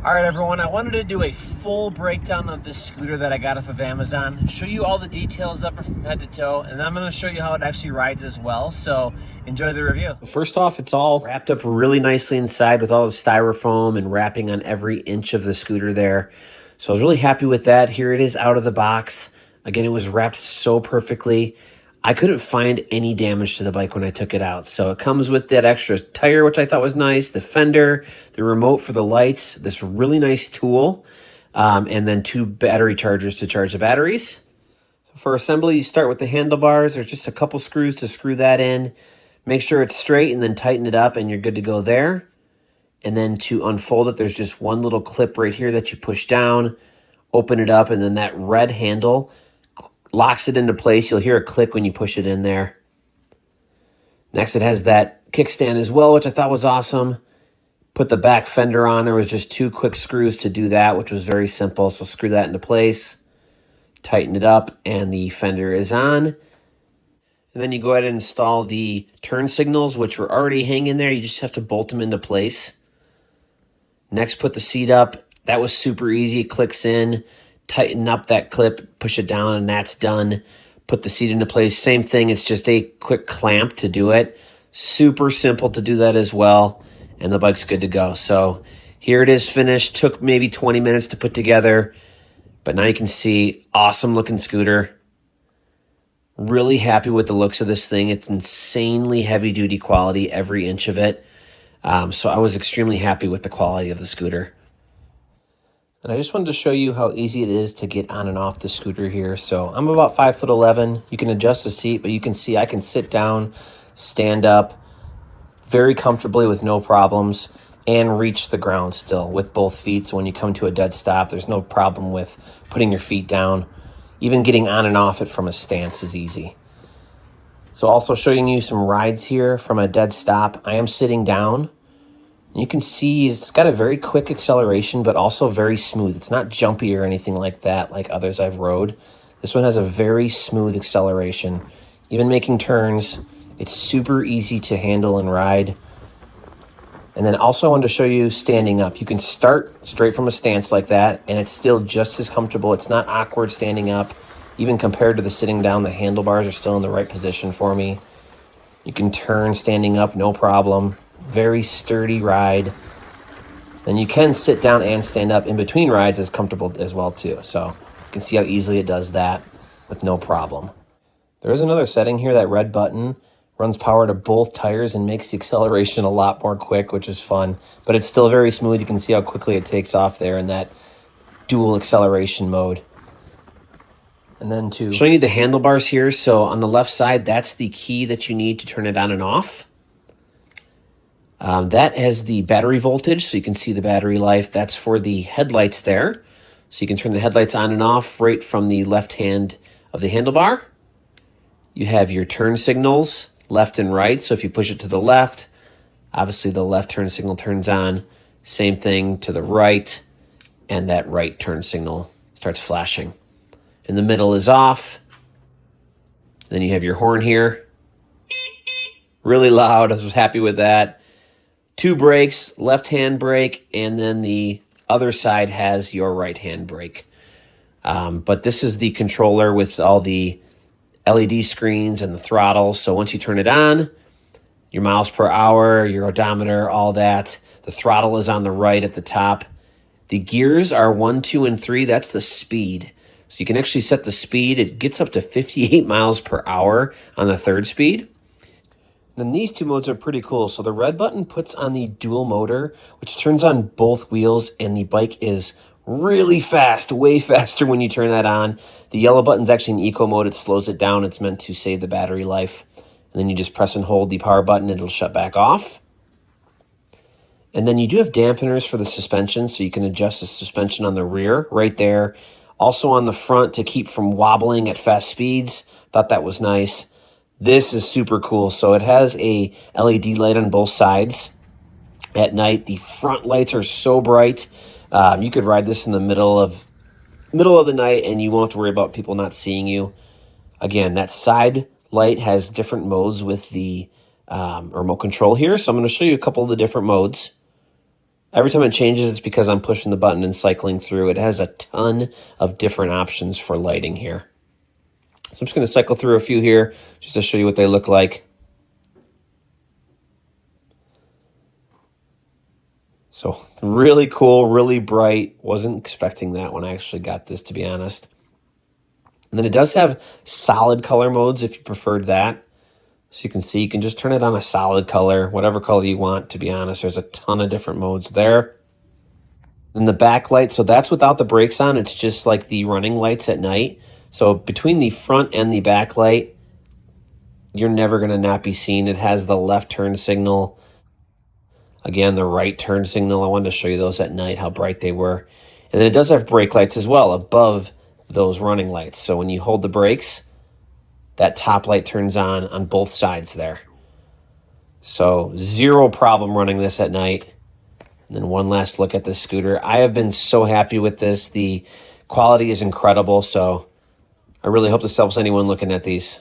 All right, everyone, I wanted to do a full breakdown of this scooter that I got off of Amazon, show you all the details of it from head to toe, and then I'm going to show you how it actually rides as well, so enjoy the review. First off, it's all wrapped up really nicely inside with all the styrofoam and wrapping on every inch of the scooter there. So I was really happy with that. Here it is out of the box. Again, it was wrapped so perfectly. I couldn't find any damage to the bike when I took it out. So it comes with that extra tire, which I thought was nice, the fender, the remote for the lights, this really nice tool, and then 2 battery chargers to charge the batteries. For assembly, you start with the handlebars. There's just a couple screws to screw that in. Make sure it's straight and then tighten it up and you're good to go there. And then to unfold it, there's just one little clip right here that you push down, open it up, and then that red handle locks it into place. You'll hear a click when you push it in there. Next, it has that kickstand as well, which I thought was awesome. Put the back fender on. There was just 2 quick screws to do that, which was very simple. So screw that into place, tighten it up, and the fender is on. And then you go ahead and install the turn signals, which were already hanging there. You just have to bolt them into place. Next, put the seat up. That was super easy. It clicks in. Tighten up that clip, push it down, and that's done. Put the seat into place. Same thing. It's just a quick clamp to do it. Super simple to do that as well. And the bike's good to go. So here it is finished. Took maybe 20 minutes to put together. But now you can see, awesome looking scooter. Really happy with the looks of this thing. It's insanely heavy duty quality, every inch of it. So I was extremely happy with the quality of the scooter. And I just wanted to show you how easy it is to get on and off the scooter here. So I'm about 5'11". You can adjust the seat, but you can see I can sit down, stand up very comfortably with no problems, and reach the ground still with both feet. So when you come to a dead stop, there's no problem with putting your feet down. Even getting on and off it from a stance is easy. So also showing you some rides here from a dead stop. I am sitting down. You can see it's got a very quick acceleration, but also very smooth. It's not jumpy or anything like that, like others I've rode. This one has a very smooth acceleration. Even making turns, it's super easy to handle and ride. And then also I wanted to show you standing up. You can start straight from a stance like that, and it's still just as comfortable. It's not awkward standing up. Even compared to the sitting down, the handlebars are still in the right position for me. You can turn standing up, no problem. Very sturdy ride. And you can sit down and stand up in between rides as comfortable as well too. So you can see how easily it does that with no problem. There is another setting here, that red button runs power to both tires and makes the acceleration a lot more quick, which is fun. But it's still very smooth. You can see how quickly it takes off there in that dual acceleration mode. And then to showing you the handlebars here. So on the left side, that's the key that you need to turn it on and off. That has the battery voltage, so you can see the battery life. That's for the headlights there. So you can turn the headlights on and off right from the left hand of the handlebar. You have your turn signals, left and right. So if you push it to the left, obviously the left turn signal turns on. Same thing to the right, and that right turn signal starts flashing. In the middle is off. Then you have your horn here. Really loud. I was happy with that. 2 brakes, left-hand brake, and then the other side has your right-hand brake. But this is the controller with all the LED screens and the throttle. So once you turn it on, your miles per hour, your odometer, all that. The throttle is on the right at the top. The gears are 1, 2, and 3. That's the speed. So you can actually set the speed. It gets up to 58 miles per hour on the 3rd speed. Then these 2 modes are pretty cool. So the red button puts on the dual motor, which turns on both wheels, and the bike is really fast, way faster when you turn that on. The yellow button's actually in eco mode. It slows it down. It's meant to save the battery life. And then you just press and hold the power button, and it'll shut back off. And then you do have dampeners for the suspension, so you can adjust the suspension on the rear right there. Also on the front to keep from wobbling at fast speeds. Thought that was nice. This is super cool. So it has a LED light on both sides at night. The front lights are so bright. You could ride this in the middle of the night and you won't have to worry about people not seeing you. Again, that side light has different modes with the remote control here. So I'm going to show you a couple of the different modes. Every time it changes, it's because I'm pushing the button and cycling through. It has a ton of different options for lighting here. So I'm just going to cycle through a few here just to show you what they look like. So really cool, really bright. Wasn't expecting that when I actually got this, to be honest. And then it does have solid color modes if you preferred that. So you can see, you can just turn it on a solid color, whatever color you want, to be honest. There's a ton of different modes there. Then the backlight, so that's without the brakes on. It's just like the running lights at night. So between the front and the backlight, you're never going to not be seen. It has the left turn signal. Again, the right turn signal. I wanted to show you those at night, how bright they were. And then it does have brake lights as well above those running lights. So when you hold the brakes, that top light turns on both sides there. So zero problem running this at night. And then one last look at this scooter. I have been so happy with this. The quality is incredible. So I really hope this helps anyone looking at these.